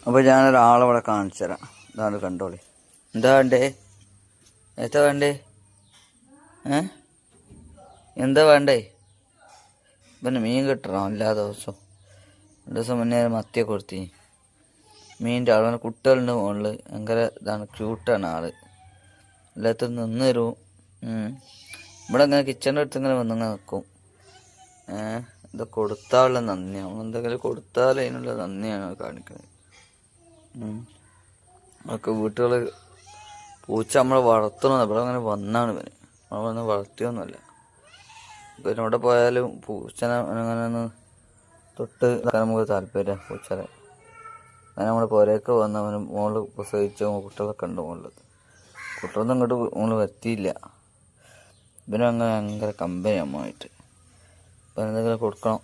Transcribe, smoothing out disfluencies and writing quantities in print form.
അപ്പോൾ ഞാനൊരാളവിടെ കാണിച്ചു തരാം. ഇതാണ് കണ്ടോളി. എന്താ വേണ്ടേ? എന്താ വേണ്ടേ? എന്താ വേണ്ടേ? പിന്നെ മീൻ കിട്ടണം എല്ലാ ദിവസവും. 2 ദിവസം മുന്നേ മത്തിയെ കൊടുത്തി. മീനിൻ്റെ ആളാണ്. കുട്ടികളുണ്ട് മുകളിൽ. ഭയങ്കര ഇതാണ്, ക്യൂട്ടാണ് ആള്. എല്ലാത്തും നിന്ന് തരും. ഇവിടെ ഇങ്ങനെ കിച്ചണിൻ്റെ അടുത്ത് ഇങ്ങനെ വന്നിങ്ങനെ നിൽക്കും. ഇത് കൊടുത്താലുള്ള നന്ദിയാണ്. നമ്മളെന്തെങ്കിലും കൊടുത്താൽ അതിനുള്ള നന്ദിയാണ് കാണിക്കുന്നത്. ഒക്കെ വീട്ടുകൾ പൂച്ച നമ്മൾ വളർത്തണമെന്ന്. ഇവിടെ അങ്ങനെ വന്നാണ് ഇവന്. നമ്മൾ വന്ന് വളർത്തിയൊന്നുമല്ല. പിന്നെ ഇവിടെ പോയാലും പൂച്ചനെ അങ്ങനെ ഒന്ന് തൊട്ട് നമുക്ക് താല്പര്യം. പൂച്ചനെ അങ്ങനെ നമ്മുടെ പുരയൊക്കെ വന്ന് അവന് മുകളിൽ പ്രസവിച്ച കുട്ടികളൊക്കെ ഉണ്ട് മുകളിൽ. കുട്ടികളൊന്നും ഇങ്ങോട്ട് മുകളിൽ എത്തിയില്ല. ഇവനും അങ്ങനെ ഭയങ്കര കമ്പനി അമ്മമായിട്ട്. അപ്പം എന്തെങ്കിലും കൊടുക്കണം.